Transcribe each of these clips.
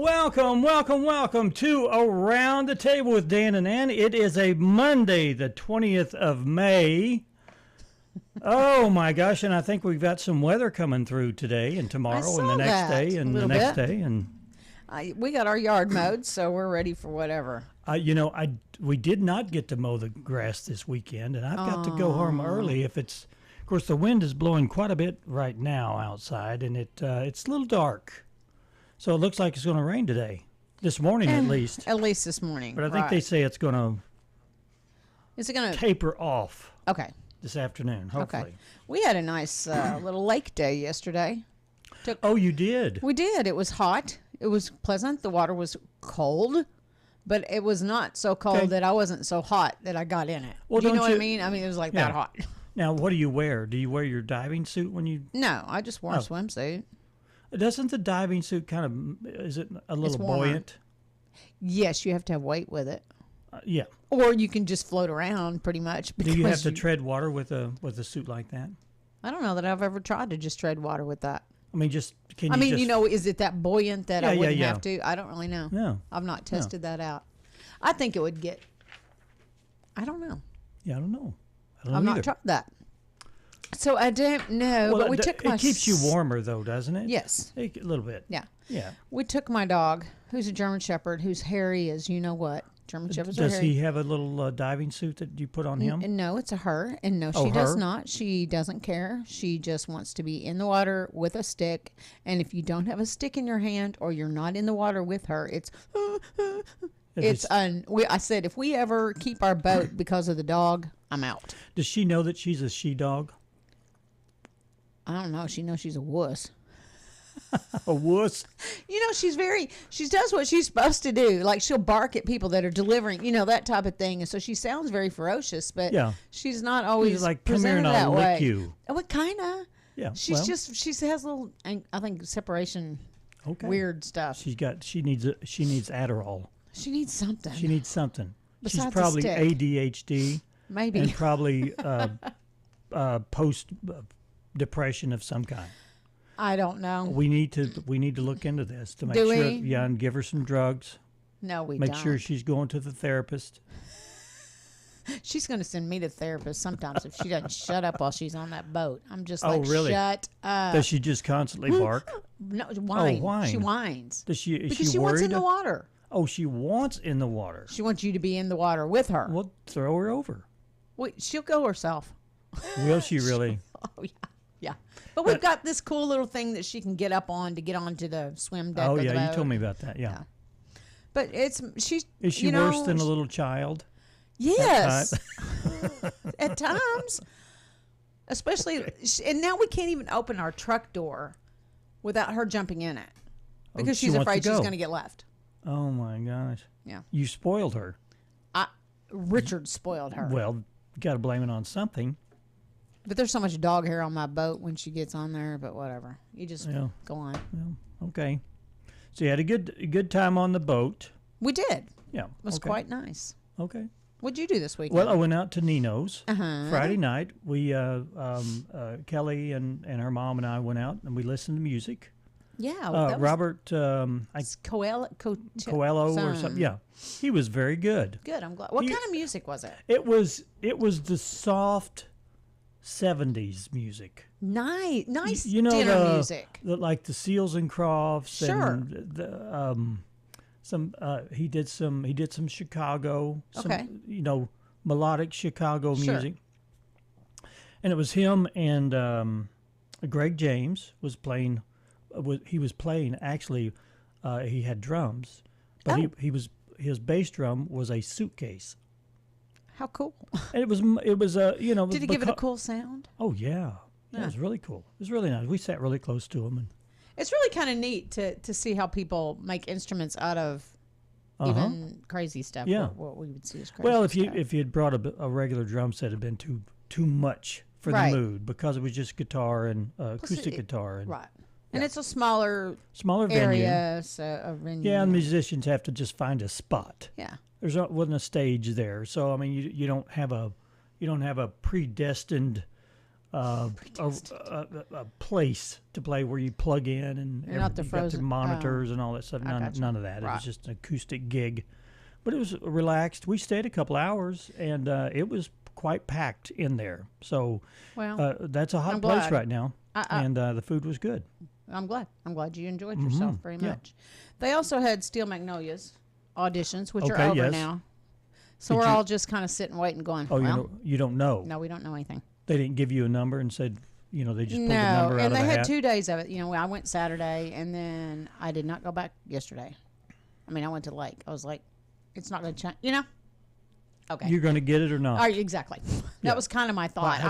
welcome to Around the Table with Dan and Ann. It is a Monday, the 20th of May. Oh my gosh, and I think we've got some weather coming through today and tomorrow and the next day and the next day. And we got our yard mowed, so we're ready for whatever. We did not get to mow the grass this weekend, and I've got to go home early. Of course, the wind is blowing quite a bit right now outside, and it's a little dark. So it looks like it's going to rain today. This morning, at least. At least this morning. But I think they say it's going to. Is it going to taper off? Okay. This afternoon, hopefully. Okay. We had a nice little lake day yesterday. You did? We did. It was hot. It was pleasant. The water was cold, but it was not so cold that I wasn't so hot that I got in it. Well, do you know what I mean? I mean, it was like that hot. Now, what do you wear? Do you wear your diving suit when you? No, I just wore a swimsuit. Doesn't the diving suit is it a little buoyant? Yes, you have to have weight with it. Yeah. Or you can just float around pretty much. Do you have to tread water with a suit like that? I don't know that I've ever tried to just tread water with that. I mean, is it that buoyant that I wouldn't have to? I don't really know. No. I've not tested that out. I think it would get, I don't know. Yeah, I don't know. I've not tried that. So I don't know, but we took it keeps you warmer, though, doesn't it? Yes. A little bit. Yeah. Yeah. We took my dog, who's a German Shepherd, who's hairy as you know what. German Shepherds are hairy. Does he have a little diving suit that you put on him? No, it's a her. And no, she does not. She doesn't care. She just wants to be in the water with a stick. And if you don't have a stick in your hand or you're not in the water with her, I said, if we ever keep our boat because of the dog, I'm out. Does she know that she's a she-dog? I don't know. She knows she's a wuss. A wuss? She does what she's supposed to do. Like, she'll bark at people that are delivering, that type of thing. And so she sounds very ferocious, but she's not always she's like, come here and I'll lick you. What kind of? Yeah. She has a little, I think, separation, weird stuff. She needs Adderall. She needs something. She's probably ADHD. Maybe. And probably post depression of some kind. I don't know. We need to look into this to make sure. Yeah, and give her some drugs. No, we don't. Make sure she's going to the therapist. She's going to send me to therapist sometimes if she doesn't shut up while she's on that boat. I'm just like, really? Shut up. Does she just constantly bark? No, whine. Oh, whine. She whines. Does she? Because she wants in the water. Oh, she wants in the water. She wants you to be in the water with her. Well, throw her over. Wait, she'll go herself. Will she really? Oh, yeah. Yeah. But we've got this cool little thing that she can get up on to get onto the swim deck. Oh, yeah. You told me about that. Yeah. But is she worse than a little child? Yes. At times. Especially, and now we can't even open our truck door without her jumping in it. Because she's afraid she's going to get left. Oh, my gosh. Yeah. You spoiled her. Richard spoiled her. Well, you got to blame it on something. But there's so much dog hair on my boat when she gets on there, but whatever. You just go on. Well, okay. So you had a good time on the boat. We did. Yeah. It was quite nice. Okay. What'd you do this weekend? Well, I went out to Nino's Friday night. We, Kelly and her mom and I went out and we listened to music. Yeah. Robert Coelho or something. Yeah. He was very good. Good. I'm glad. What kind of music was it? It was the soft 70s music. Nice dinner music. Like the Seals and Crofts. Sure. And he did some Chicago. Melodic Chicago music. And it was him and Greg James was playing. He was playing actually. He had drums, but his bass drum was a suitcase. How cool! And it was Did he give it a cool sound? Oh yeah, it was really cool. It was really nice. We sat really close to him, and it's really kind of neat to see how people make instruments out of even crazy stuff. Yeah, what we would see as crazy. Well, if you had brought a regular drum set, it'd been too much for the mood because it was just guitar and acoustic guitar and right. And it's a smaller venue. area, so a venue. Yeah, and musicians have to just find a spot. Yeah. Wasn't a stage there, so I mean, you don't have a predestined a place to play where you plug in and You're not the you got the frozen monitors and all that stuff. None of that. Right. It was just an acoustic gig, but it was relaxed. We stayed a couple hours, and it was quite packed in there. So that's a hot place right now, and the food was good. I'm glad. I'm glad you enjoyed yourself very much. They also had Steel Magnolias auditions, which are over now. So we're all just kind of sitting, waiting, going, you don't know? No, we don't know anything. They didn't give you a number and said, they just pulled the number out of the hat? No, and they had 2 days of it. I went Saturday, and then I did not go back yesterday. I mean, I went to the lake. I was like, it's not going to change, Okay. You're going to get it or not? Exactly. That was kind of my thought.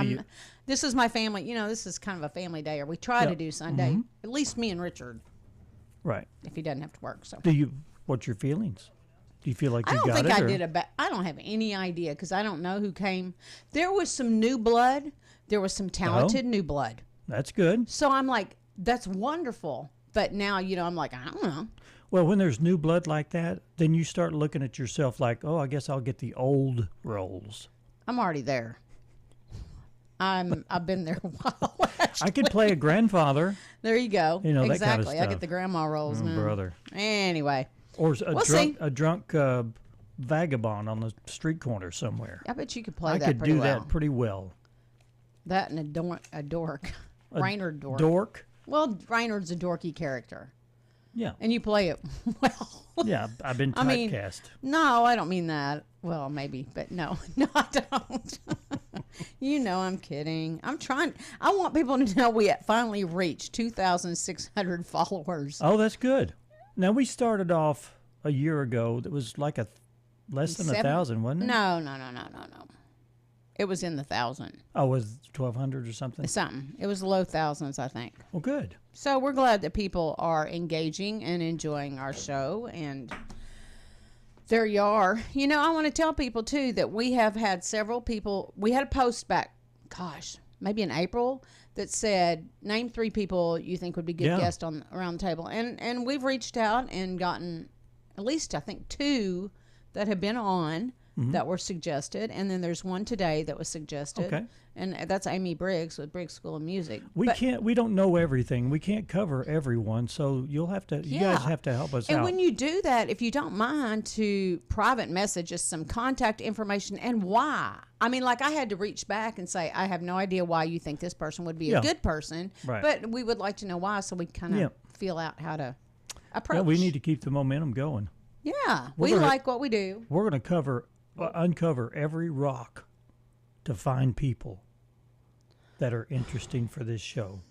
This is my family. This is kind of a family day, or we try to do Sunday. At least me and Richard. Right. If he doesn't have to work. So. What's your feelings? Do you feel like you got it? I don't think I don't have any idea because I don't know who came. There was some new blood. There was some talented new blood. That's good. So I'm like, that's wonderful. But now, I'm like, I don't know. Well, when there's new blood like that, then you start looking at yourself like, I guess I'll get the old roles. I'm already there. I've been there a while. Actually. I could play a grandfather. There you go. Exactly. That kind of stuff. I get the grandma roles now. Brother. Anyway. Or a drunk vagabond on the street corner somewhere. I bet you could play that pretty well. I could do that pretty well. That and a dork. Raynard dork. Dork? Well, Raynard's a dorky character. Yeah. And you play it well. Yeah, I've been typecast. No, I don't mean that. Well, maybe, but no, I don't. I'm kidding. I want people to know we finally reached 2,600 followers. Oh, that's good. Now, we started off a year ago. That was like less than 1,000, wasn't it? No. It was in the 1,000. Oh, was 1,200 or something? Something. It was low thousands, I think. Well, good. So we're glad that people are engaging and enjoying our show. And there you are. I want to tell people, too, that we have had several people. We had a post back, maybe in April, that said, name 3 people you think would be good guests around the table. And we've reached out and gotten at least, I think, 2 that have been on. That were suggested, and then there's one today that was suggested. Okay. And that's Amy Briggs with Briggs School of Music. We don't know everything. We can't cover everyone, so you guys have to help us out. And when you do that, if you don't mind to private message us some contact information and why. I mean, like I had to reach back and say, I have no idea why you think this person would be a good person, but we would like to know why so we kind of feel out how to approach. Yeah, we need to keep the momentum going. Yeah, we like what we do. We're going to uncover every rock to find people that are interesting for this show.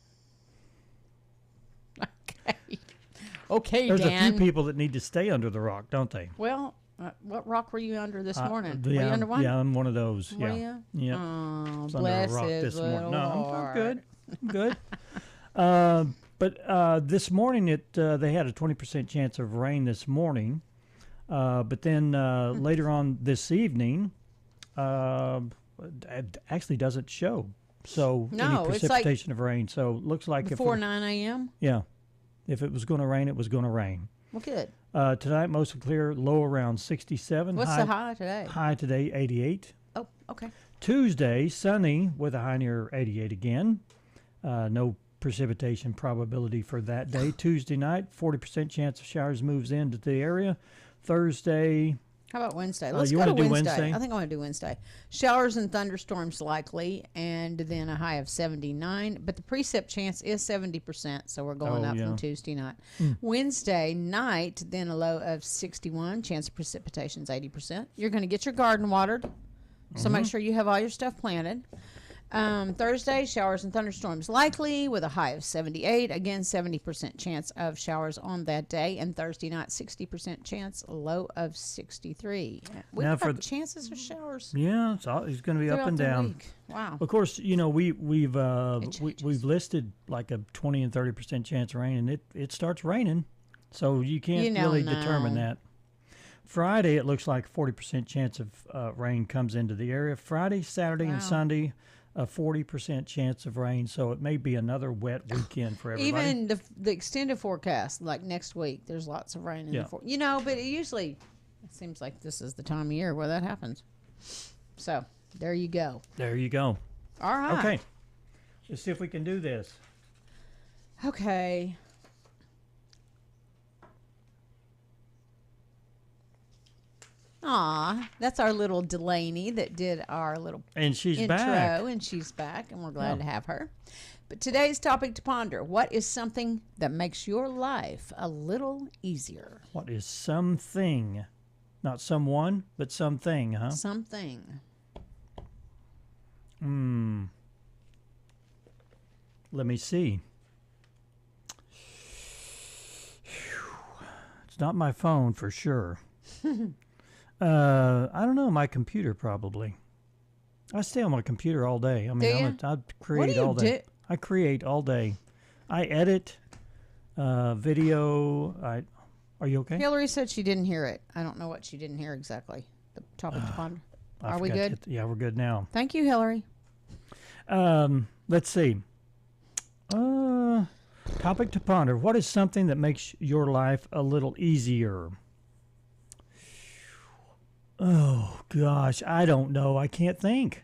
Okay, There's Dan. a few people that need to stay under the rock, don't they? Well, what rock were you under this morning? Were you under one? Yeah, I'm one of those. Were you? Yeah. Oh, bless his little heart. I'm good. But this morning, they had a 20% chance of rain this morning. But then later on this evening, it actually doesn't show. So any precipitation of rain. So it looks like before 9 a.m.? Yeah. If it was going to rain, it was going to rain. Well, good. Tonight, mostly clear, low around 67. What's the high today? High today, 88. Oh, okay. Tuesday, sunny with a high near 88 again. No precipitation probability for that day. Tuesday night, 40% chance of showers moves into the area. Thursday. How about Wednesday? Let's go to Wednesday. I think I want to do Wednesday. Showers and thunderstorms likely, and then a high of 79. But the precip chance is 70%, so we're going up from Tuesday night. Wednesday night, then a low of 61. Chance of precipitation is 80%. You're going to get your garden watered, so make sure you have all your stuff planted. Thursday, showers and thunderstorms likely with a high of 78. Again, 70% chance of showers on that day. And Thursday night, 60% chance, low of 63. We have chances of showers. Yeah, it's going to be up and down. Wow. Of course, we've listed like a 20 and 30% chance of rain, and it starts raining, so you can't really determine that. Friday, it looks like 40% chance of rain comes into the area. Friday, Saturday, and Sunday, a 40% chance of rain, so it may be another wet weekend for everybody. Even the extended forecast, like next week, there's lots of rain in the but it seems like this is the time of year where that happens. So, there you go. There you go. All right. Okay. Let's see if we can do this. Okay. Aw, that's our little Delaney that did our little and she's intro, back. and she's back, and we're glad to have her. But today's topic to ponder: what is something that makes your life a little easier? What is something, not someone, but something, huh? Something. Let me see. It's not my phone for sure. I don't know. My computer probably. I stay on my computer all day. I mean, I create all day. Do? I create all day. I edit video. Are you okay? Hillary said she didn't hear it. I don't know what she didn't hear exactly. The topic to ponder. Are we good? Yeah, we're good now. Thank you, Hillary. Let's see. Topic to ponder. What is something that makes your life a little easier? Oh, gosh. I don't know. I can't think.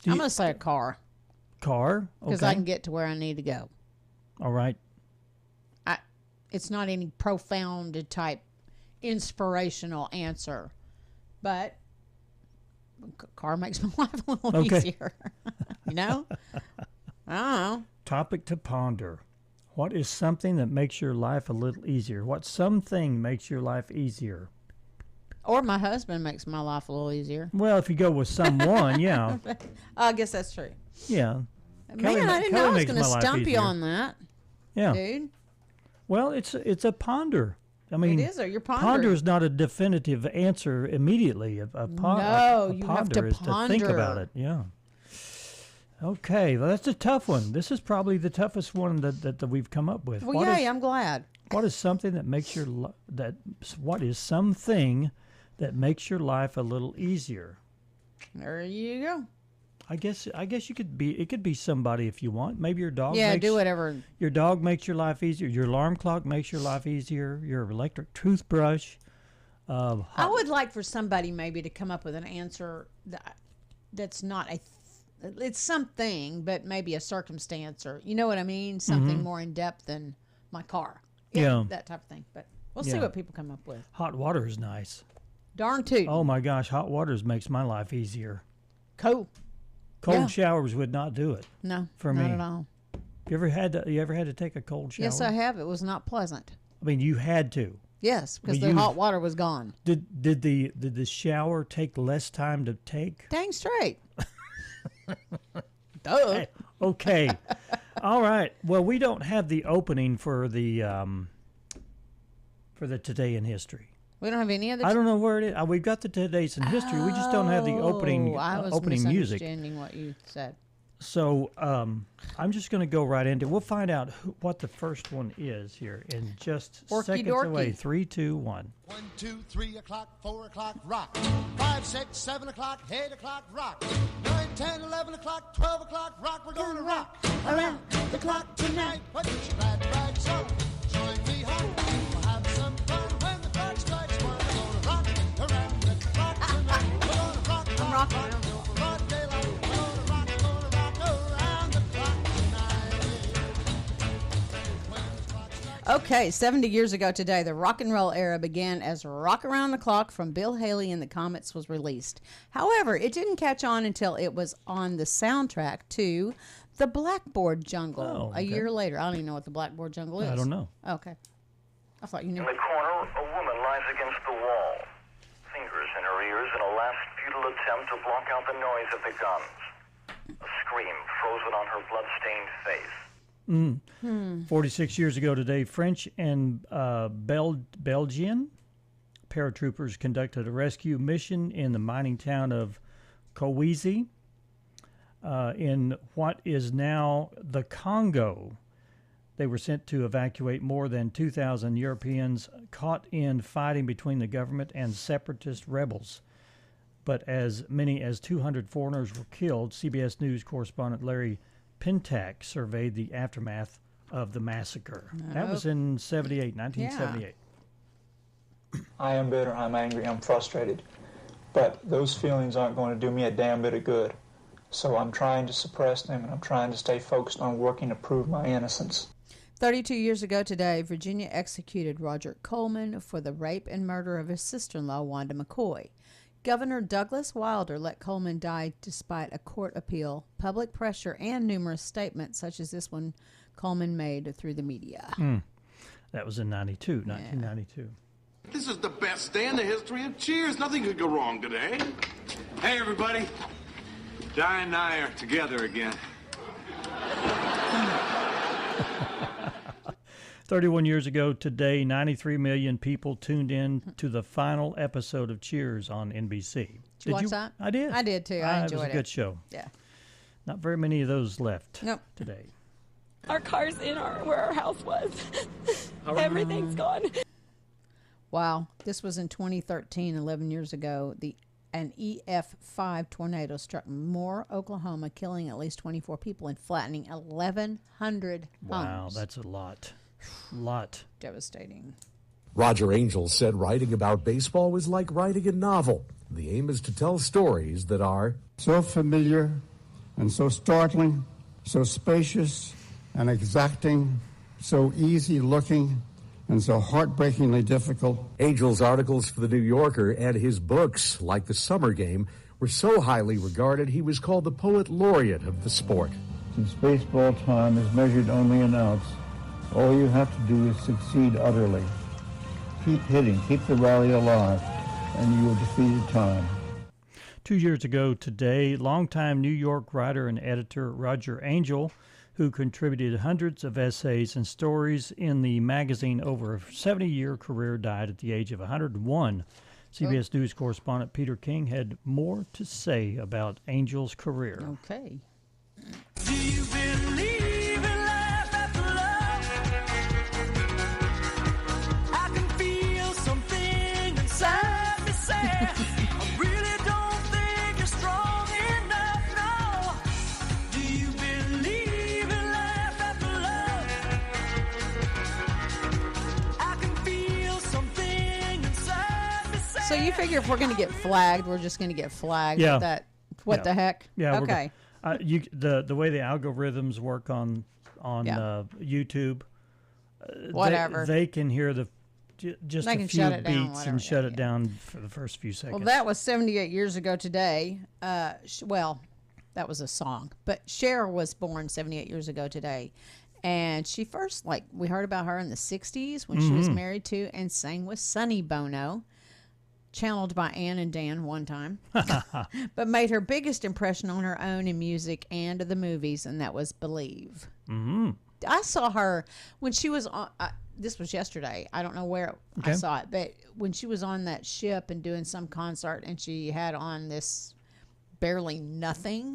I'm going to say a car. Car? Because I can get to where I need to go. All right. It's not any profound type inspirational answer. But car makes my life a little easier. You know? I don't know. Topic to ponder. What is something that makes your life a little easier? What something makes your life easier? Or my husband makes my life a little easier. Well, if you go with someone, yeah. I guess that's true. Yeah. Man, I didn't know I was going to stump you on that. Yeah. Dude. Well, it's a ponder. I mean, it is. You're pondering. Ponder is not a definitive answer immediately. You have to ponder is to think about it. Yeah. Okay, well, that's a tough one. This is probably the toughest one that we've come up with. Well, I'm glad. What is something that makes what is something that makes your life a little easier? There you go. I guess it could be somebody if you want. Maybe your dog. Yeah, do whatever. Your dog makes your life easier. Your alarm clock makes your life easier. Your electric toothbrush. I would like for somebody maybe to come up with an answer that's not it's something, but maybe a circumstance, or you know what I mean, something more in depth than my car. Yeah, that type of thing. But we'll see what people come up with. Hot water is nice. Darn tootin'. Oh my gosh, hot water makes my life easier. Cold showers would not do it. No, for me. Not at all. You ever had to take a cold shower? Yes, I have. It was not pleasant. I mean, you had to. Yes, because the hot water was gone. Did the shower take less time to take? Dang straight. Duh. Okay. All right. Well, we don't have the opening for the Today in History. We don't have any other. I don't know where it is. We've got the Today's in History. We just don't have the opening music. I was misunderstanding what you said. So I'm just going to go right into it. We'll find out what the first one is here in just seconds away. 3, 2, 1. 1, 2, 3 o'clock, 4 o'clock, rock. 5, 6, 7 o'clock, 8 o'clock, rock. 9, 10, 11 o'clock, 12 o'clock, rock. We're going to rock around the clock tonight. Put your glad rags on. Join me home. We'll have some fun when the clock strikes 1. We're going to rock around the clock tonight. We're going to rock, I'm rocking around. broad daylight. We're going to rock around the clock tonight. When the clock strikes. Okay, 70 years ago today, the rock and roll era began as Rock Around the Clock from Bill Haley and the Comets was released. However, it didn't catch on until it was on the soundtrack to The Blackboard Jungle a year later. I don't even know what The Blackboard Jungle is. I don't know. Okay. I thought you knew. In the corner, a woman lies against the wall, fingers in her ears in a last futile attempt to block out the noise of the guns. A scream frozen on her blood-stained face. 46 years ago today, French and Belgian paratroopers conducted a rescue mission in the mining town of Kolwezi in what is now the Congo. They were sent to evacuate more than 2,000 Europeans caught in fighting between the government and separatist rebels. But as many as 200 foreigners were killed. CBS News correspondent Larry Pintack surveyed the aftermath of the massacre. That was in 1978. I am bitter, I'm angry, I'm frustrated. But those feelings aren't going to do me a damn bit of good. So I'm trying to suppress them, and I'm trying to stay focused on working to prove my innocence. 32 years ago today, Virginia executed Roger Coleman for the rape and murder of his sister-in-law, Wanda McCoy. Governor Douglas Wilder let Coleman die despite a court appeal, public pressure, and numerous statements such as this one Coleman made through the media. That was in 1992. This is the best day in the history of Cheers. Nothing could go wrong today. Hey, everybody. Di and I are together again. 31 years ago today, 93 million people tuned in to the final episode of Cheers on NBC. Did you watch that? I did. I did, too. I enjoyed it. It was a good show. Yeah. Not very many of those left today. Our car's in where our house was. Everything's gone. Wow. This was in 2013, 11 years ago. An EF5 tornado struck Moore, Oklahoma, killing at least 24 people and flattening 1,100 homes. Wow, that's a lot. Devastating. Roger Angel said writing about baseball was like writing a novel. The aim is to tell stories that are so familiar and so startling, so spacious and exacting, so easy looking, and so heartbreakingly difficult. Angel's articles for The New Yorker and his books, like The Summer Game, were so highly regarded he was called the poet laureate of the sport. Since baseball time is measured only in outs, all you have to do is succeed utterly. Keep hitting, keep the rally alive, and you will defeat time. 2 years ago today, longtime New York writer and editor Roger Angel, who contributed hundreds of essays and stories in the magazine over a 70-year career, died at the age of 101. CBS News correspondent Peter King had more to say about Angel's career. Okay. Do you believe in life after love? I can feel something inside me say, I really don't think you're strong enough, no. Do you believe in life after love? I can feel something inside me say. So you figure if we're going to get flagged, we're just going to get flagged Yeah. with that. What the heck? Yeah. Okay. The way the algorithms work on YouTube, whatever they can hear just they a can few shut it down, beats whatever, and shut it down for the first few seconds. Well, that was 78 years ago today. Well, that was a song, but Cher was born 78 years ago today, and she first we heard about her in the 60s when she was married to and sang with Sonny Bono. Channeled by Ann and Dan one time, but made her biggest impression on her own in music and the movies, and that was Believe. Mm-hmm. I saw her when she was on, this was yesterday, I don't know where I saw it, but when she was on that ship and doing some concert, and she had on this barely nothing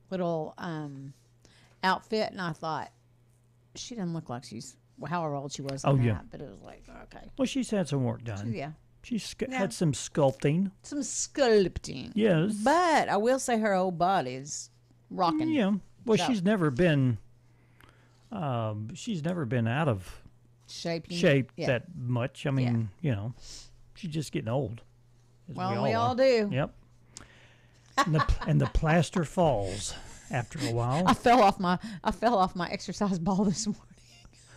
little outfit, and I thought, she doesn't look like she's, however old she was in that, but it was like, okay. Well, she's had some work done. Yeah. She's had some sculpting. Some sculpting. Yes. But I will say her old body's rocking. Yeah. Well, she's never been out of shape that much. I mean, she's just getting old. Well, we all do. Yep. And the plaster falls after a while. I fell off my exercise ball this morning.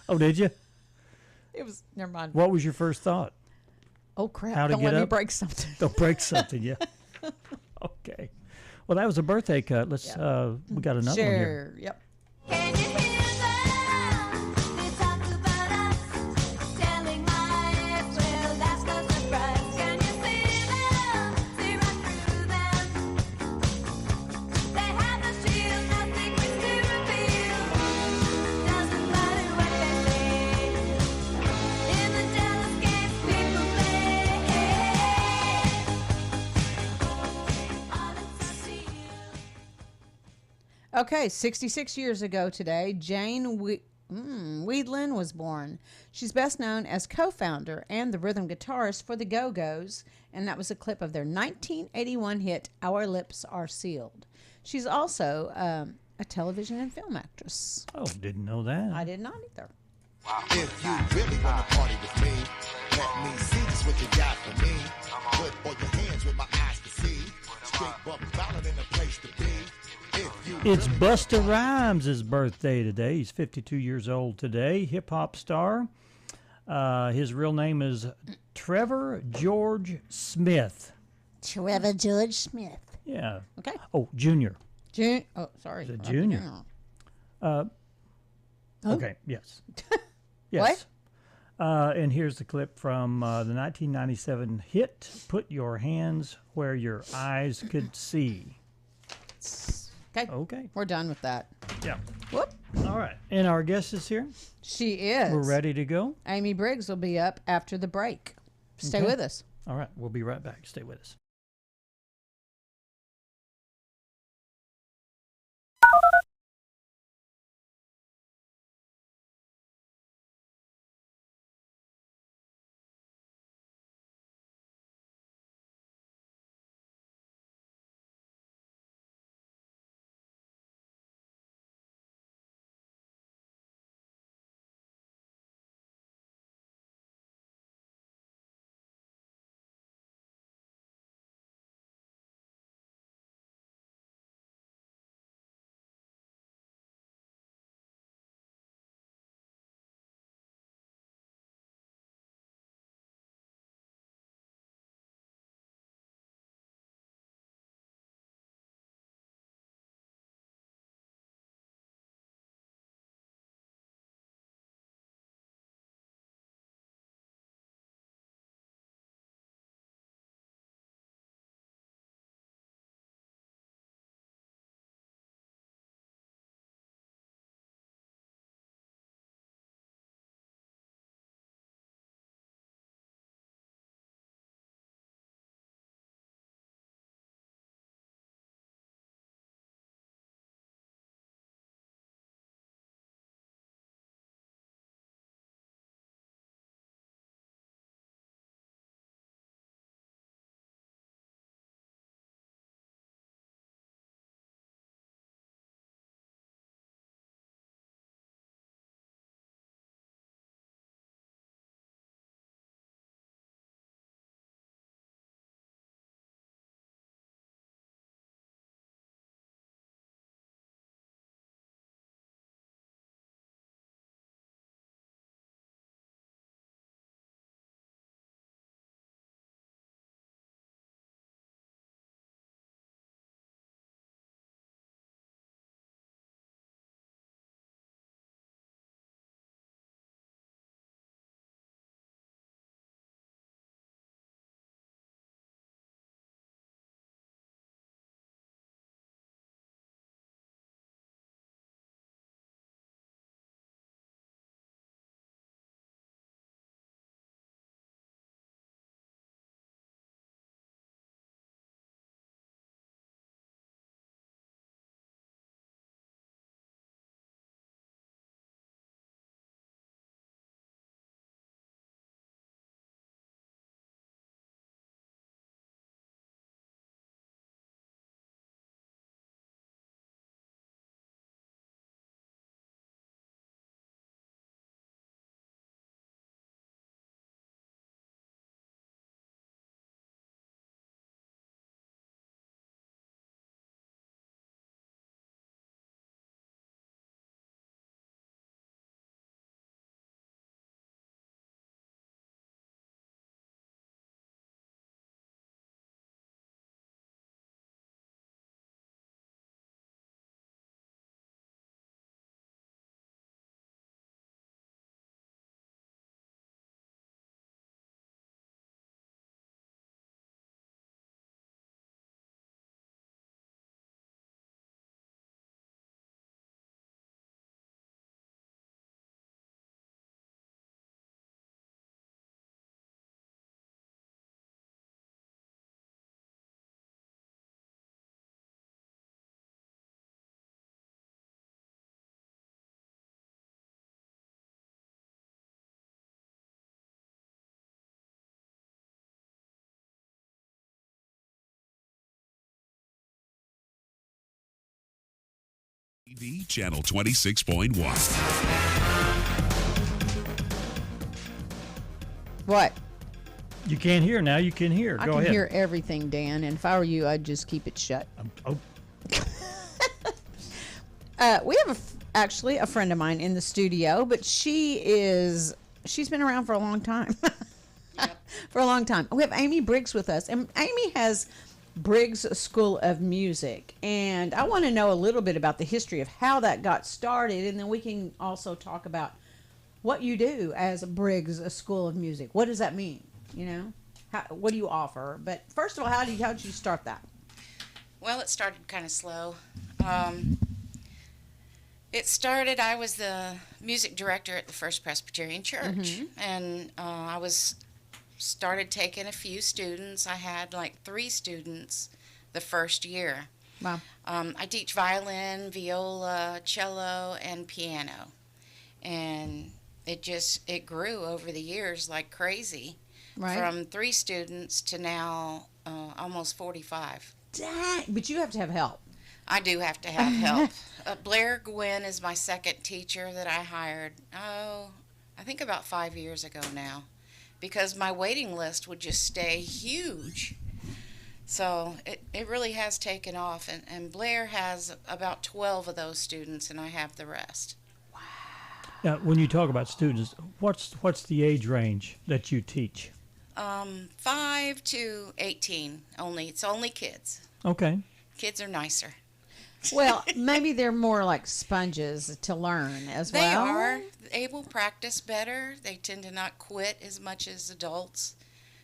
Oh, did you? It was, never mind. What was your first thought? Oh, crap. How to Don't get let me up? break something. Don't break something, yeah. Okay. Well, that was a birthday cut. Let's, we got another one here. Yep. Can you hear them? They talk about us, telling my ex, well, that's no surprise. Can you see them? See right through them. They have the shield, nothing we still reveal. Doesn't matter what they say. In the jealous game people play. All it's up to you. Okay, 66 years ago today, Jane Weedlin was born. She's best known as co-founder and the rhythm guitarist for the Go-Go's, and that was a clip of their 1981 hit, Our Lips Are Sealed. She's also a television and film actress. Oh, didn't know that. I did not either. If you really want to party with me, let me see just what you got for me. Put all your hands with my eyes to see. Straight buck valid in a place to be. It's Busta Rhymes' birthday today. He's 52 years old today. Hip-hop star. His real name is Trevor George Smith. Trevor George Smith. Yeah. Okay. Oh, Junior. Oh, sorry. Is it Junior? Okay, yes. Yes. What? And here's the clip from the 1997 hit, Put Your Hands Where Your Eyes Could See. Okay. Okay. We're done with that. Yeah. Whoop. All right. And our guest is here. She is. We're ready to go. Amy Briggs will be up after the break. Stay Okay. with us. All right. We'll be right back. Stay with us. TV channel 26.1. What? You can't hear now. You can hear. I Go can ahead. hear everything, Dan. And if I were you, I'd just keep it shut. Oh. We have actually a friend of mine in the studio, but she's been around for a long time. For a long time. We have Amy Briggs with us, and Amy has Briggs School of Music, and I want to know a little bit about the history of how that got started, and then we can also talk about what you do as a Briggs School of Music. What does that mean? You know, what do you offer? But first of all, how did you start that? Well, it started kind of slow. It started, I was the music director at the First Presbyterian Church, and I started taking a few students. I had like 3 students the first year. Wow. I teach violin, viola, cello, and piano. And it grew over the years like crazy. Right. From 3 students to now almost 45. Dang, but you have to have help. I do have to have help. Blair Gwynn is my second teacher that I hired, I think about 5 years ago now, because my waiting list would just stay huge. So it really has taken off, and Blair has about 12 of those students, and I have the rest. Wow. Now, when you talk about students, what's the age range that you teach? 5 to 18 only. It's only kids. Okay. Kids are nicer. Well, maybe they're more like sponges to learn as They well. are. They will practice better. They tend to not quit as much as adults.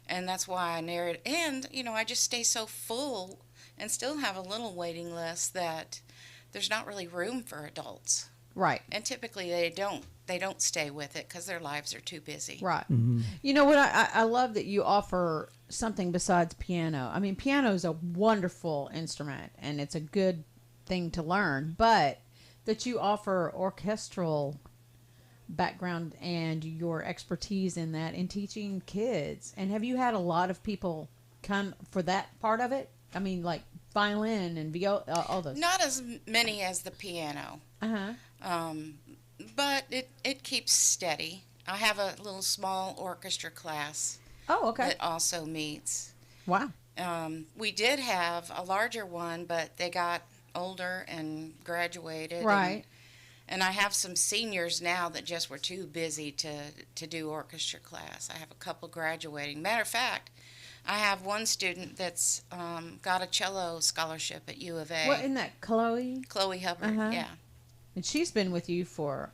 And that's why I narrate. And, I just stay so full and still have a little waiting list that there's not really room for adults. Right. And typically they don't stay with it because their lives are too busy. Right. You know what? I love that you offer something besides piano. I mean, piano is a wonderful instrument, and it's a good thing to learn, but that you offer orchestral background and your expertise in that in teaching kids. And have you had a lot of people come for that part of it? I mean, like violin and viola, all those. Not as many as the piano. But it keeps steady. I have a little small orchestra class. Oh, okay. That also meets. Wow. We did have a larger one, but they got older and graduated. Right. And I have some seniors now that just were too busy to do orchestra class. I have a couple graduating. Matter of fact, I have one student that's got a cello scholarship at U of A. What, isn't that Chloe? Chloe Hubbard, yeah. And she's been with you for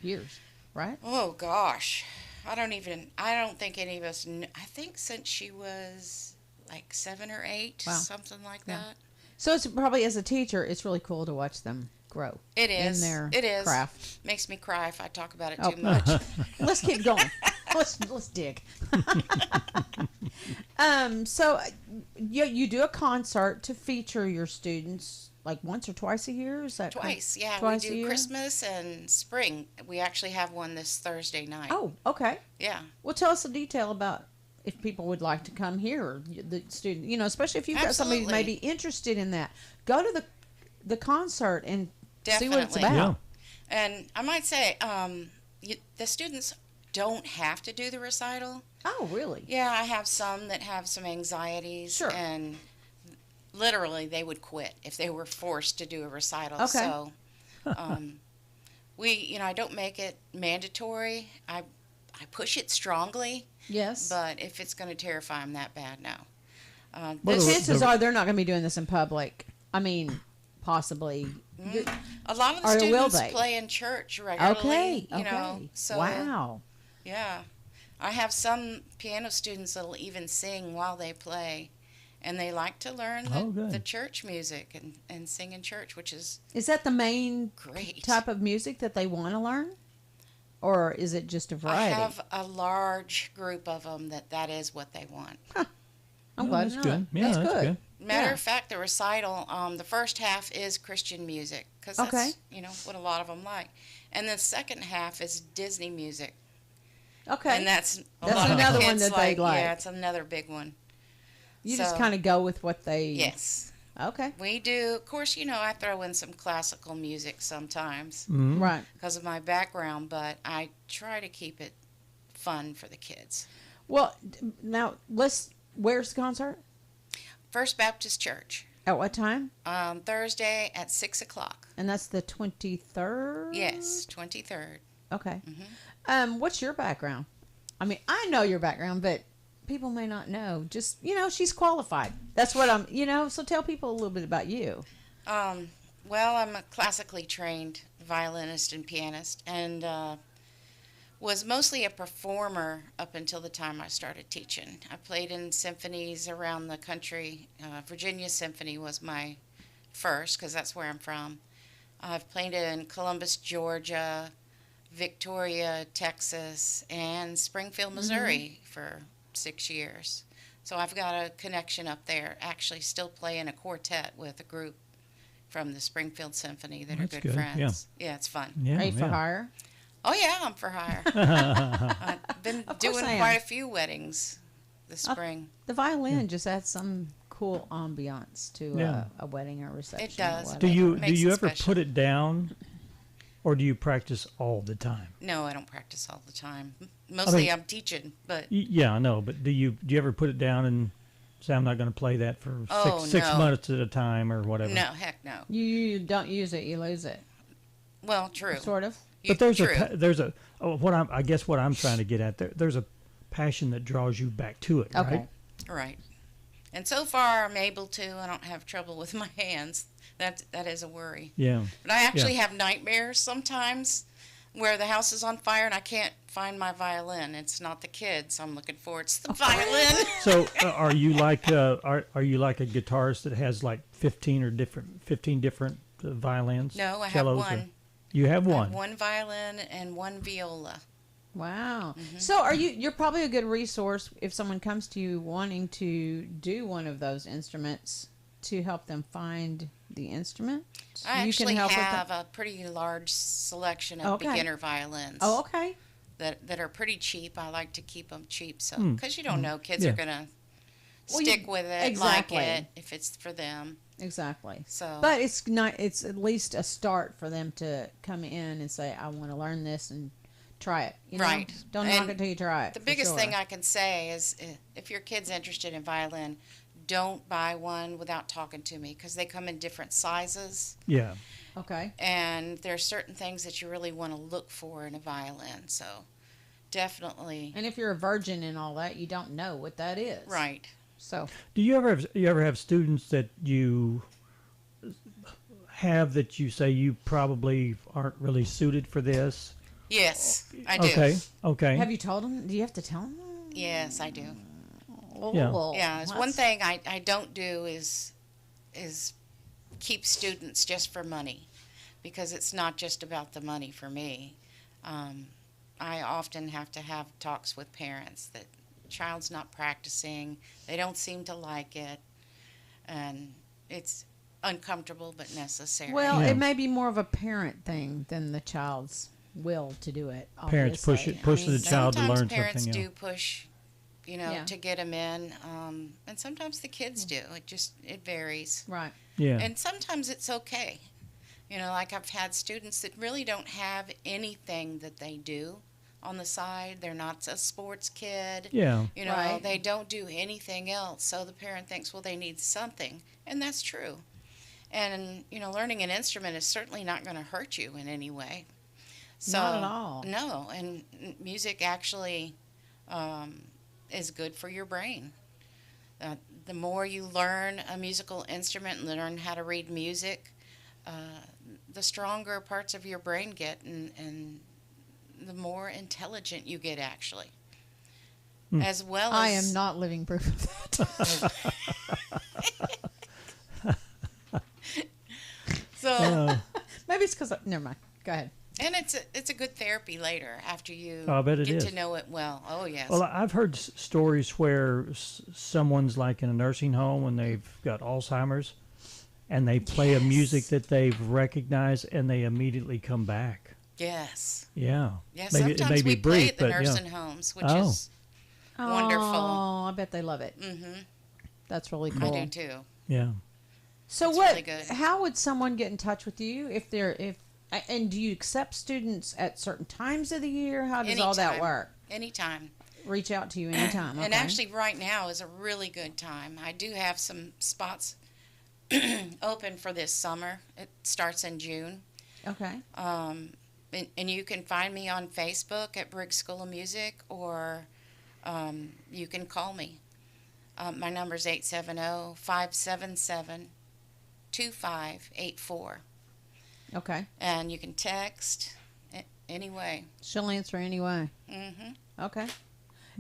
years, right? Oh, gosh. I don't think any of us knew. I think since she was like 7 or 8, Wow. something like that. So it's probably, as a teacher, it's really cool to watch them grow. It is. In their It is. craft. Makes me cry if I talk about it Oh. too much. Let's keep going. Let's dig. So you do a concert to feature your students like once or twice a year? Is that Twice, yeah. Twice We a do year? Christmas and spring. We actually have one this Thursday night. Oh, okay. Yeah. Well, tell us a detail about if people would like to come here, or the student, especially if you've got somebody who may be interested in that. Go to the concert and see what it's about. Yeah. And I might say, the students don't have to do the recital. Oh, really? Yeah, I have some that have some anxieties. Sure. And literally they would quit if they were forced to do a recital. Okay. So I don't make it mandatory. I push it strongly. Yes. But if it's going to terrify them that bad, no. The chances are they're not going to be doing this in public. I mean, possibly. A lot of the Or will students they? play in church regularly. Okay. You know, so wow. Yeah. I have some piano students that'll even sing while they play. And they like to learn the church music and sing in church, which is Is that the main great type of music that they want to learn? Or is it just a variety? I have a large group of them that is what they want. Huh. I'm glad that's to know good. that. Yeah, that's that's good. Matter of fact, the recital, the first half is Christian music because that's what a lot of them like, and the second half is Disney music. Okay, and that's another one that they like. Yeah, it's another big one. You just kind of go with what they. Yes. Okay. We do, of course. I throw in some classical music sometimes, Right? Because of my background, but I try to keep it fun for the kids. Well, now where's the concert? First Baptist Church. At what time? Thursday at 6 o'clock. And that's the 23rd? Yes, 23rd. Okay. What's your background? I mean, I know your background, but people may not know. Just, she's qualified. That's what so tell people a little bit about you. Well, I'm a classically trained violinist and pianist, and was mostly a performer up until the time I started teaching. I played in symphonies around the country. Virginia Symphony was my first, because that's where I'm from. I've played in Columbus, Georgia, Victoria, Texas, and Springfield, Missouri for 6 years. So I've got a connection up there. Actually, still play in a quartet with a group from the Springfield Symphony that are good friends. Yeah, it's fun. Yeah, Are you for hire? Oh, yeah, I'm for hire. I've been doing quite a few weddings this spring. The violin just adds some cool ambiance to a wedding or reception. It does. Do you ever put it down, or do you practice all the time? No, I don't practice all the time. Mostly I'm teaching, but... Yeah, I know, but do you ever put it down and say, I'm not going to play that for six months at a time or whatever? No, heck no. You don't use it, you lose it. Well, true. Sort of. But I guess what I'm trying to get at, there's a passion that draws you back to it, right? Right. And so far I'm able to. I don't have trouble with my hands. That is a worry. Yeah. But I actually have nightmares sometimes where the house is on fire and I can't find my violin. It's not the kids I'm looking for. It's the violin. So are you like a guitarist that has like 15 different violins? No, I have cellos, one. You have one. I have one violin and one viola. Wow. So you're probably a good resource if someone comes to you wanting to do one of those instruments to help them find the instrument. I actually have a pretty large selection of beginner violins. Oh, okay. That are pretty cheap. I like to keep them cheap, so because you don't know, kids are gonna stick with it, like it, if it's for them. Exactly. So, but it's not. It's at least a start for them to come in and say, "I want to learn this," and try it. Right. Don't knock it till you try it. The biggest thing I can say is, if your kid's interested in violin, don't buy one without talking to me, because they come in different sizes. Yeah. Okay. And there are certain things that you really want to look for in a violin. So, definitely. And if you're a virgin and all that, you don't know what that is. Right. So, do you ever have students that you have that you say you probably aren't really suited for this? Yes, I do. Okay. Have you told them? Do you have to tell them? Yes, I do. Yeah. It's one thing I don't do is keep students just for money, because it's not just about the money for me. I often have to have talks with parents that child's not practicing, they don't seem to like it, and it's uncomfortable but necessary. Well, it may be more of a parent thing than the child's will to do it. Parents push the child to learn something. Parents do push, to get them in, and sometimes the kids do. It varies. Right. Yeah. And sometimes it's okay. Like I've had students that really don't have anything that they do on the side. They're not a sports kid. Yeah. Right. They don't do anything else. So the parent thinks, well, they need something. And that's true. And, learning an instrument is certainly not going to hurt you in any way. So, not at all. No. And music actually is good for your brain. The more you learn a musical instrument and learn how to read music, the stronger parts of your brain get, and the more intelligent you get, actually. As well as... I am not living proof of that. So... maybe it's because... Never mind. Go ahead. And it's a good therapy later after you get to know it well. Oh, yes. Well, I've heard stories where someone's like in a nursing home and they've got Alzheimer's, and they play a music that they've recognized, and they immediately come back. Yes. Yeah. Yeah, maybe, sometimes we play at the but, nursing homes, which is wonderful. Oh, I bet they love it. Mm-hmm. That's really cool. I do, too. Yeah. So it's what? Really good. How would someone get in touch with you and do you accept students at certain times of the year? How does all that work? Anytime. Reach out to you anytime. And actually, right now is a really good time. I do have some spots open for this summer. It starts in June. Okay. And you can find me on Facebook at Briggs School of Music, or you can call me. My number is 870-577-2584. Okay. And you can text anyway. She'll answer anyway. Mm-hmm. Okay.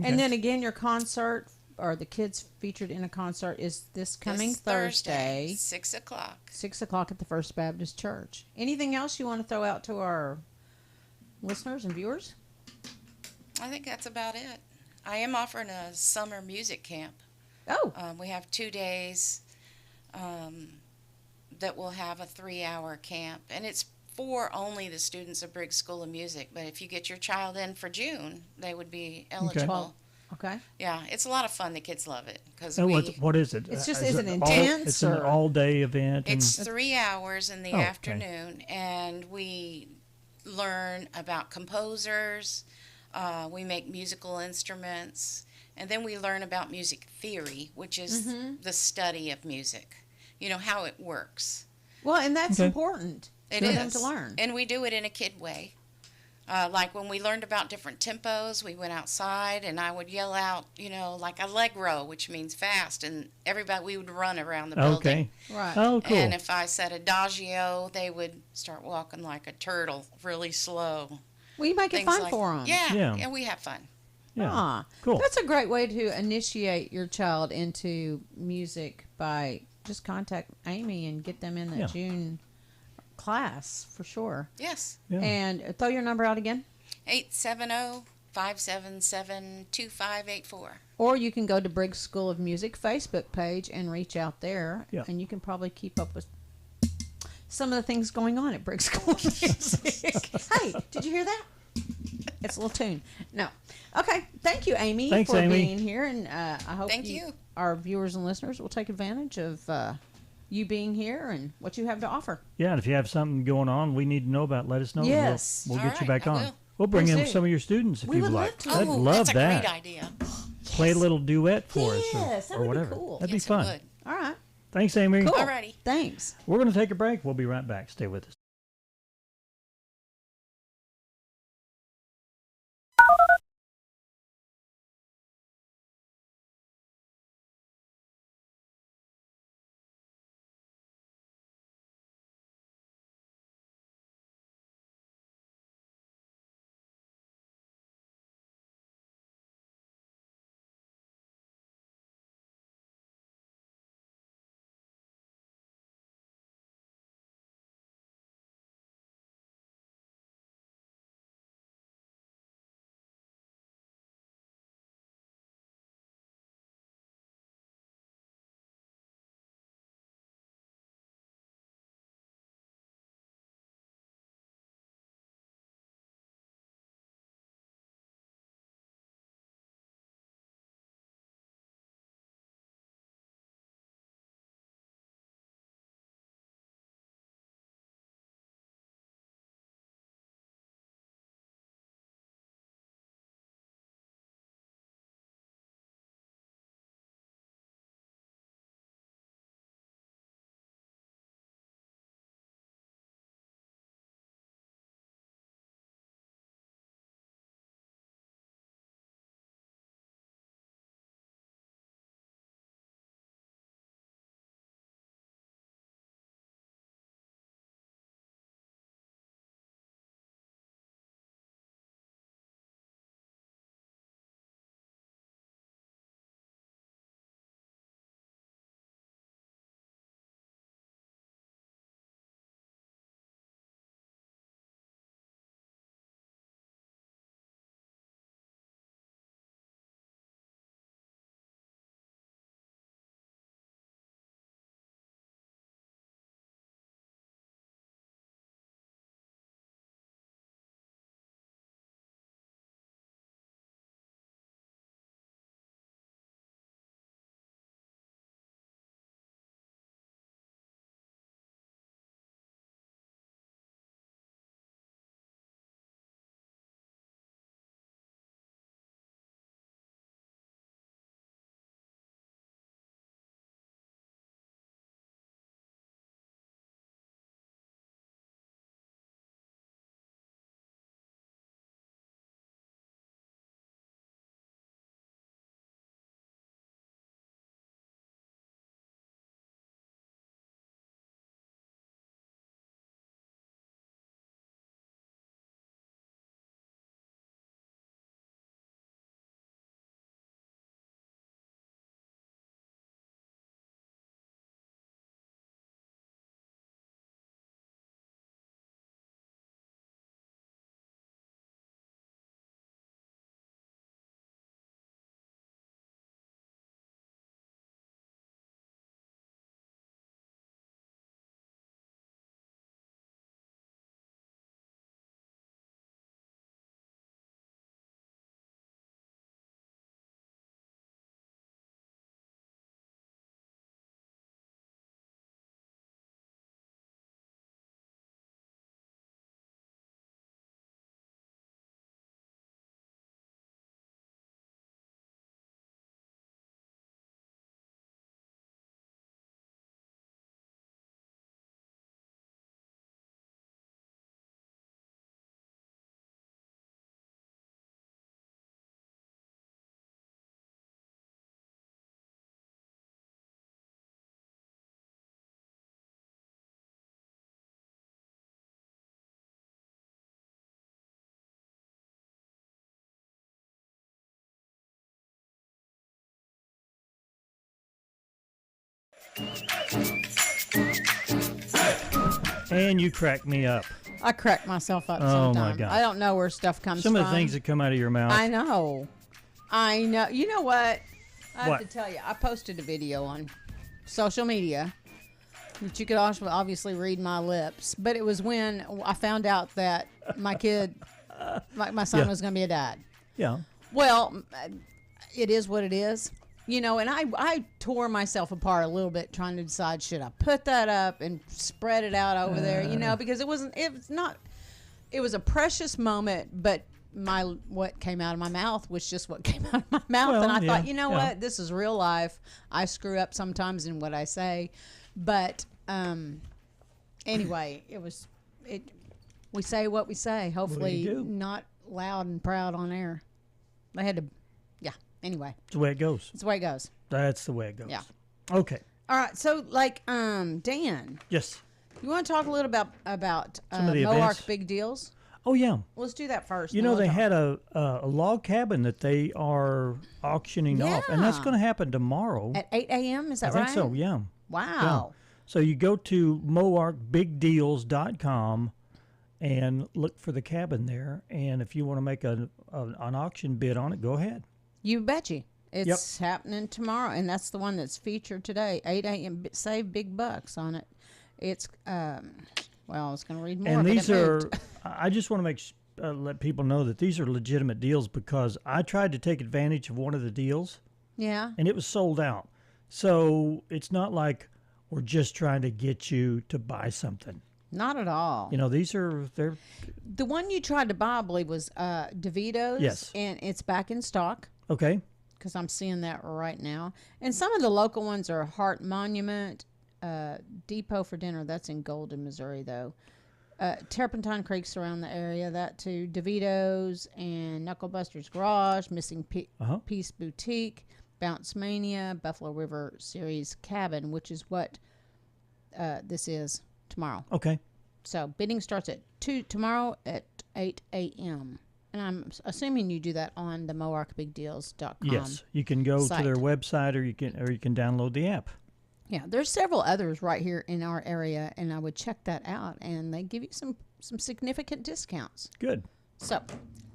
And then again, your concert, or the kids featured in a concert, is this coming This Thursday, 6 o'clock. 6 o'clock at the First Baptist Church. Anything else you want to throw out to our listeners and viewers? I think that's about it. I am offering a summer music camp. Oh. We have 2 days that will have a 3-hour camp. And it's for only the students of Briggs School of Music. But if you get your child in for June, they would be eligible. Okay. Yeah, it's a lot of fun. The kids love it. What is it? It's just, is it it intense? It's an all-day event? It's 3 hours in the Oh, okay. afternoon, and we learn about composers. We make musical instruments, and then we learn about music theory, which is the study of music. You know, how it works. Well, and that's important It for is. them to learn. And we do it in a kid way. Like when we learned about different tempos, we went outside and I would yell out, you know, like allegro, which means fast, and we would run around the building. Okay. Right. Oh, cool. And if I said adagio, they would start walking like a turtle, really slow. Well, you make it Things fun like- for them. Yeah. Yeah, we have fun. Yeah. Ah, Cool. That's a great way to initiate your child into music, by just contact Amy and get them in the Yeah. June class for sure. Yes. Yeah. And throw your number out again. 870-577-2584. Or you can go to Briggs School of Music Facebook page and reach out there, Yeah. and you can probably keep up with some of the things going on at Briggs School of Music. Hey, did you hear that? It's a little tune. No. Okay. Thank you, Amy, Thanks, for Amy. being here, and I hope Thank you. our viewers and listeners will take advantage of you being here and what you have to offer. Yeah, and if you have something going on we need to know about, let us know. Yes. We'll All get you right, back I on. will. We'll bring Please in do. some of your students if We you would would love like. to. I'd Oh, love that's a that. great idea. Play a little duet for us, Yes, that or would be whatever. cool. That'd Yes, be it fun. would. All right. Thanks, Amy. Cool. Alrighty. Thanks. We're going to take a break. We'll be right back. Stay with us. And you crack me up. I crack myself up Oh, my sometimes. God. I don't know where stuff comes Some from. of the things that come out of your mouth. I know. You know what? I have What? to tell you, I posted a video on social media that you could also obviously read my lips, but it was when I found out that my kid, my son Yeah. was going to be a dad. Yeah. Well, it is what it is. You know, and I tore myself apart a little bit trying to decide, should I put that up and spread it out over there, you know, because it was a precious moment, but what came out of my mouth was just what came out of my mouth. Well, And I yeah, thought, you know yeah. what, this is real life. I screw up sometimes in what I say, but anyway, we say what we say, hopefully do. not loud and proud on air. They had to, yeah. Anyway, It's the way it goes. it's the way it goes. That's the way it goes. Yeah. Okay. All right. So, Dan, Yes. you want to talk a little about Some of the Moark events. Big Deals? Oh, yeah. Let's do that first. You and know, then they we'll had a log cabin that they are auctioning off, and that's Yeah. going to happen tomorrow. talk. At 8 a.m., is I that right? think so, yeah. Wow. So you go to moarkbigdeals.com and look for the cabin there, and if you want to make an auction bid on it, go ahead. You betcha. It's happening tomorrow, and that's the one that's featured today. 8 a.m. Save big bucks on it. It's, well, I was going to read more. And but these it are, moved. I just want to let people know that these are legitimate deals because I tried to take advantage of one of the deals, Yeah. and it was sold out. So it's not like we're just trying to get you to buy something. Not at all. You know, they're The one you tried to buy, I believe, was DeVito's. Yes. And it's back in stock. okay. Because I'm seeing that right now. And some of the local ones are Hart Monument, Depot for Dinner. That's in Golden, Missouri, though. Turpentine Creek's around the area, that too. DeVito's and Knucklebuster's Garage, Missing Piece Boutique, Bounce Mania, Buffalo River Series Cabin, which is what this is tomorrow. Okay. So bidding starts at tomorrow at 8 a.m. And I'm assuming you do that on the moarkbigdeals.com. Yes, you can go site. to their website, or you can download the app. Yeah, there's several others right here in our area, and I would check that out, and they give you some significant discounts. Good. So,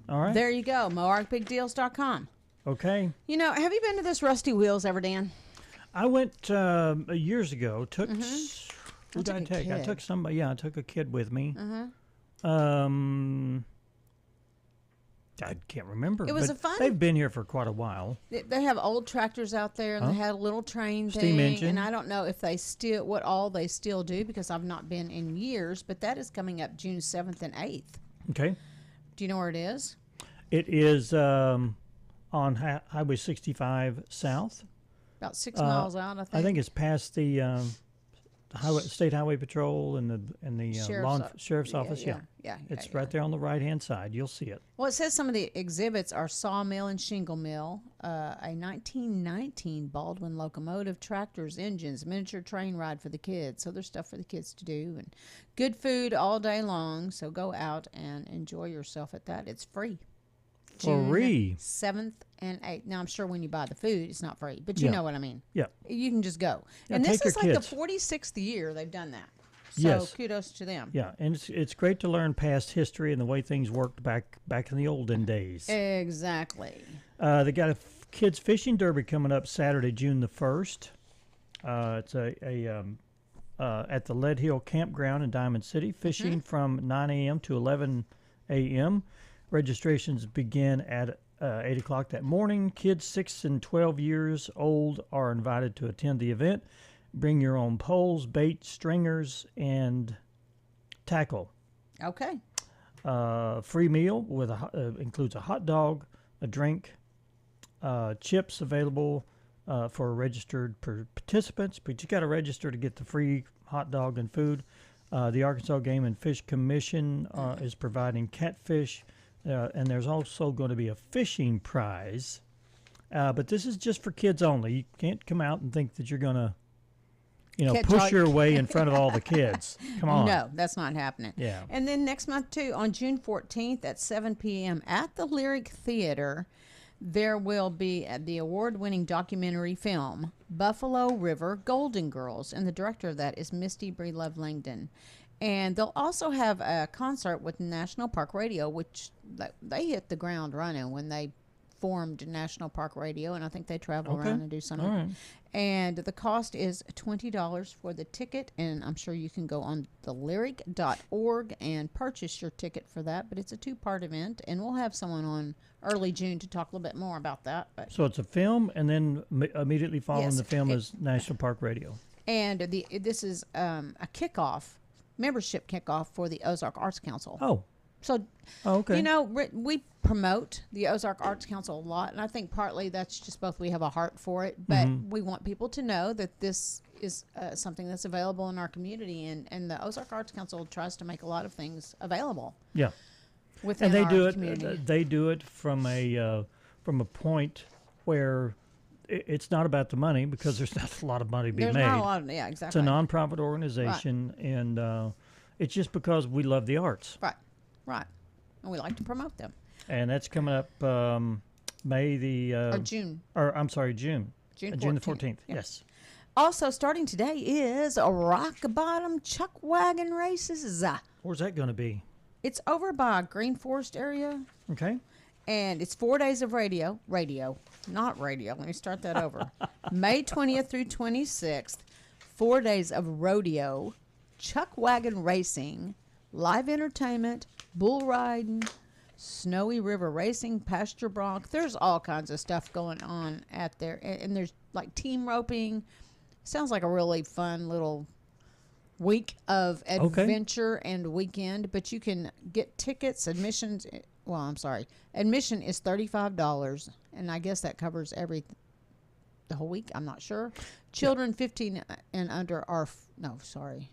All right. there you go, moarkbigdeals.com. Okay. You know, have you been to this Rusty Wheels ever, Dan? I went years ago. Took who I did I took a take? I kid. took somebody. Yeah, I took a kid with me. I can't remember. It was but a fun- They've been here for quite a while. They have old tractors out there, and they had a little train Steam thing. engine. And I don't know if they still what all they still do because I've not been in years. But that is coming up June 7th and 8th. Okay. Do you know where it is? It is on Highway 65 South. About 6 miles out, I think. I think it's past the State Highway Patrol and the sheriff's office. Yeah. It's right there on the right hand side. You'll see it. Well, it says some of the exhibits are sawmill and shingle mill, a 1919 Baldwin locomotive, tractors, engines, miniature train ride for the kids. So there's stuff for the kids to do, and good food all day long. So go out and enjoy yourself at that. It's free. Free. June 7th and 8th. Now, I'm sure when you buy the food, it's not free, but you Yeah. know what I mean. Yeah. You can just go. Yeah, and this take is your like kids. the 46th year they've done that. So Yes. kudos to them. Yeah, and it's great to learn past history and the way things worked back in the olden days. Exactly. They got a kids fishing derby coming up Saturday, June the 1st. It's at the Lead Hill Campground in Diamond City. Fishing from 9 a.m. to 11 a.m. Registrations begin at 8 o'clock that morning. Kids 6 and 12 years old are invited to attend the event. Bring your own poles, bait, stringers, and tackle. Okay. Free meal with includes a hot dog, a drink, chips available for registered participants, but you got to register to get the free hot dog and food. The Arkansas Game and Fish Commission is providing catfish, and there's also going to be a fishing prize. But this is just for kids only. You can't come out and think that you're going to, push your way in front of all the kids. Come on. No, that's not happening. Yeah. And then next month, too, on June 14th at 7 p.m. at the Lyric Theater, there will be the award-winning documentary film Buffalo River Golden Girls, and the director of that is Misty Breedlove Langdon. And they'll also have a concert with National Park Radio, which they hit the ground running when they formed National Park Radio, and I think they travel around and do something. All right. And the cost is $20 for the ticket, and I'm sure you can go on thelyric.org and purchase your ticket for that. But it's a 2-part event, and we'll have someone on early June to talk a little bit more about that. But So it's a film, and then immediately following the film is National Park Radio. And this is a membership kickoff for the Ozark Arts Council. Oh. So, okay. You know, we promote the Ozark Arts Council a lot, and I think partly that's just both we have a heart for it, but we want people to know that this is something that's available in our community, and the Ozark Arts Council tries to make a lot of things available. Yeah. Within and our community. They do it from a point where it's not about the money, because there's not a lot of money being There's made. not a lot of, yeah, exactly. It's a nonprofit organization, and it's just because we love the arts. Right. And we like to promote them. And that's coming up May the... or June. Or, I'm sorry, June. June the 14th, yes. Also, starting today is a Rock Bottom Chuck Wagon Races. Where's that going to be? It's over by Green Forest area. Okay. And it's 4 days of radio. Not radio. Let me start that over. May 20th through 26th. 4 days of rodeo, chuck wagon racing, live entertainment, bull riding, Snowy River racing, pasture bronc. There's all kinds of stuff going on at there. And there's like team roping. Sounds like a really fun little week of adventure and weekend. But you can get tickets, admissions. Well, I'm sorry. Admission is $35. And I guess that covers the whole week. I'm not sure. Children 15 and under are... No, sorry.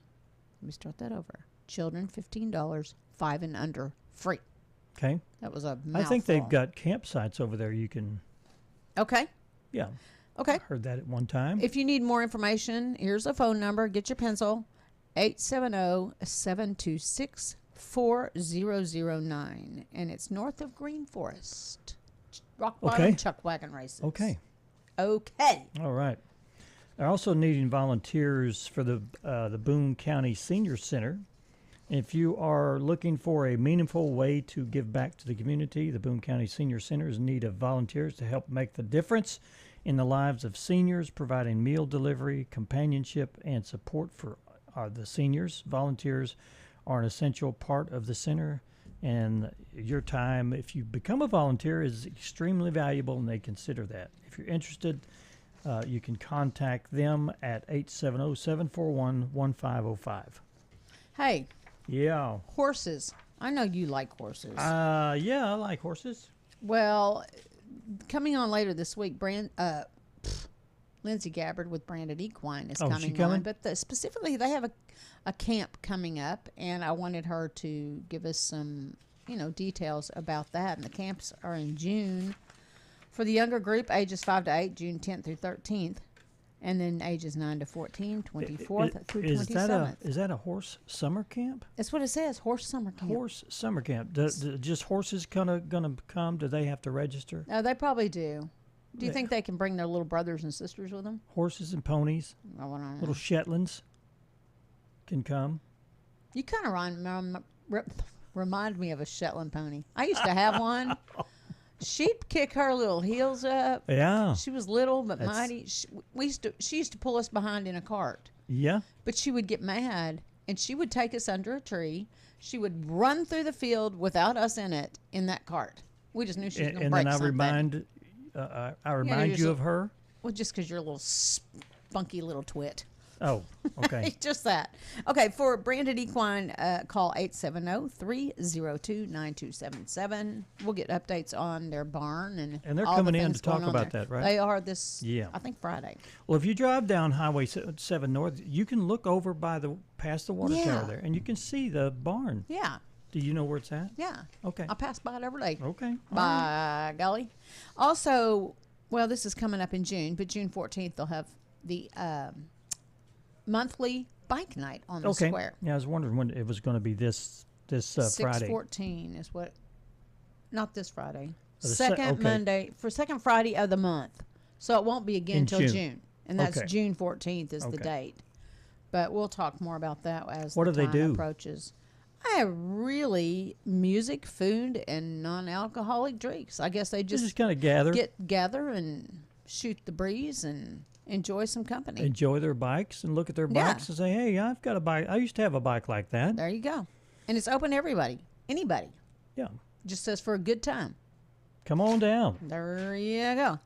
Let me start that over. Children, $15, 5 and under, free. Okay. That was a mouthful. I think they've got campsites over there you can... Okay. Yeah. Okay. I heard that at one time. If you need more information, here's a phone number. Get your pencil. 870-726-4009. And it's north of Green Forest. Rock Bottom Chuck Wagon Races. Okay. Okay. All right. They're also needing volunteers for the Boone County Senior Center. If you are looking for a meaningful way to give back to the community, the Boone County Senior Center is in need of volunteers to help make the difference in the lives of seniors, providing meal delivery, companionship, and support for the seniors. Volunteers are an essential part of the center, and your time, if you become a volunteer, is extremely valuable, and they consider that. If you're interested, you can contact them at 870-741-1505. Hey. Yeah. Horses. I know you like horses. Yeah, I like horses. Well, coming on later this week, Lindsay Gabbard with Branded Equine is coming on. But specifically, they have a camp coming up, and I wanted her to give us some, details about that. And the camps are in June. For the younger group, ages 5 to 8, June 10th through 13th. And then ages 9 to 14, 24th through 27th. Is that a horse summer camp? That's what it says, horse summer camp. Horse summer camp. Just horses gonna come? Do they have to register? No, they probably do. Do you think they can bring their little brothers and sisters with them? Horses and ponies. Oh, I don't know. Little Shetlands can come. You kind of remind me of a Shetland pony. I used to have one. She'd kick her little heels up. Yeah. She was little but mighty. She used to pull us behind in a cart. Yeah. But she would get mad, and she would take us under a tree. She would run through the field without us in it in that cart. We just knew she was going to break something. And then I remind you of her? Well, just because you're a little spunky little twit. Oh, okay. Just that. Okay, for Branded Equine, call 870-302-9277. We'll get updates on their barn and they're all coming the in to talk about there. that, right? They are this, I think, Friday. Well, if you drive down Highway 7 North, you can look over past the water tower there, and you can see the barn. Yeah. Do you know where it's at? Yeah. Okay. I pass by it every day. Okay. By golly. Also, well, this is coming up in June, but June 14th, they'll have the monthly bike night on the square. Yeah, I was wondering when it was going to be this Friday. 6/14 is what. Not this Friday. Second Monday for second Friday of the month. So it won't be again until June. And that's June 14th is the date. But we'll talk more about that as the time approaches. I have really music, food, and non-alcoholic drinks. I guess they just kind of gather and shoot the breeze and enjoy some company. Enjoy their bikes and look at their bikes and say, hey, I've got a bike. I used to have a bike like that. There you go. And it's open to everybody. Anybody. Yeah. Just says for a good time. Come on down. There you go.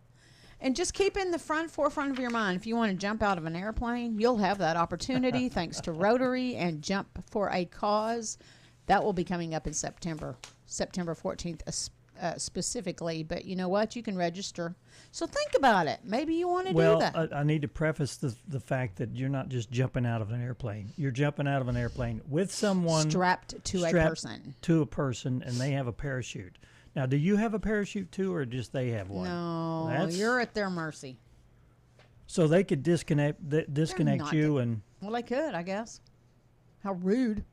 And just keep in the forefront of your mind, if you want to jump out of an airplane, you'll have that opportunity thanks to Rotary and Jump for a Cause. That will be coming up in September 14th specifically. But you know what? You can register. So think about it. Maybe you want to do that. Well, I need to preface the fact that you're not just jumping out of an airplane. You're jumping out of an airplane with someone strapped to a person, and they have a parachute. Now, do you have a parachute too, or just they have one? No, you're at their mercy. So they could disconnect you and. Well, they could, I guess. How rude.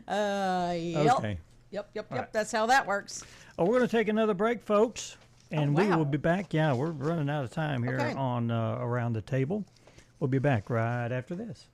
Yep. Okay. Yep. Right. That's how that works. Oh, we're going to take another break, folks, and we will be back. Yeah, we're running out of time here on Around the Table. We'll be back right after this.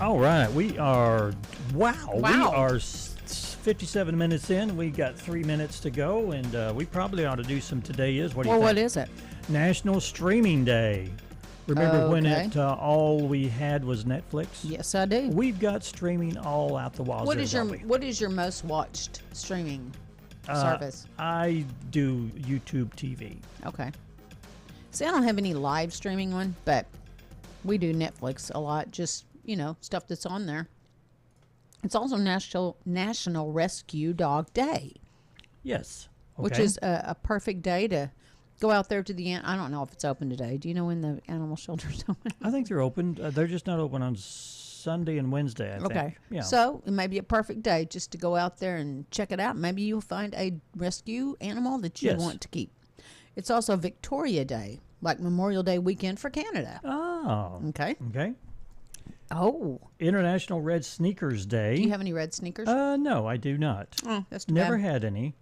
All right, we are, we are 57 minutes in. We got 3 minutes to go, and we probably ought to do some Today Is. What do you think? What is it? National Streaming Day. Remember when all we had was Netflix? Yes, I do. We've got streaming all out the wazoo. What is your most watched streaming service? I do YouTube TV. Okay. See, I don't have any live streaming one, but we do Netflix a lot. Just, stuff that's on there. It's also National Rescue Dog Day. Yes. Okay. Which is a perfect day to go out there to the I don't know if it's open today. Do you know when the animal shelter's open? I think they're open. They're just not open on Sunday and Wednesday, I think. Okay. Yeah. So it may be a perfect day just to go out there and check it out. Maybe you'll find a rescue animal that you want to keep. It's also Victoria Day, like Memorial Day weekend for Canada. Oh. Okay. Okay. Oh. International Red Sneakers Day. Do you have any red sneakers? No, I do not. Oh, that's too Never bad. had any.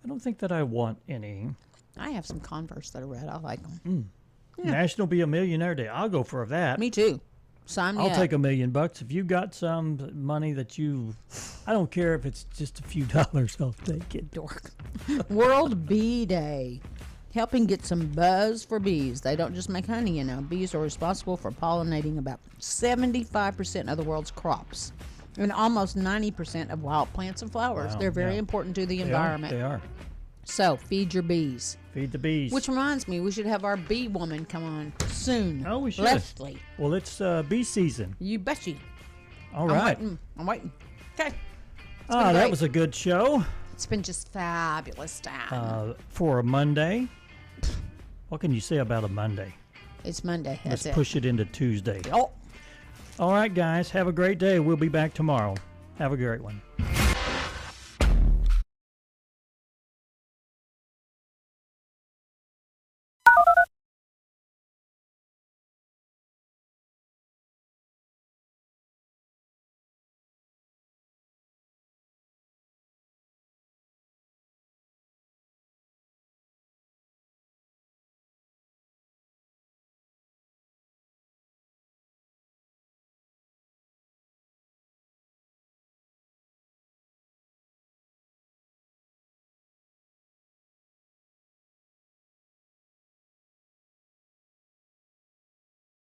I don't think that I want any. I have some Converse that are red. I like them. Yeah. National Be a Millionaire Day. I'll go for that. Me too. Sign me I'll up. take $1 million. If you got some money that I don't care if it's just a few dollars, I'll take it. Dork. World Bee Day. Helping get some buzz for bees. They don't just make honey, Bees are responsible for pollinating about 75% of the world's crops and almost 90% of wild plants and flowers. Wow, They're very important to the environment. They are. So, feed your bees. Feed the bees. Which reminds me, we should have our bee woman come on soon. Oh, we should. Leslie. Well, it's bee season. You betcha. All right. I'm waiting. Okay. That was a good show. It's been just fabulous time. For a Monday. What can you say about a Monday? It's Monday. That's Let's push it into Tuesday. Oh. All right, guys. Have a great day. We'll be back tomorrow. Have a great one.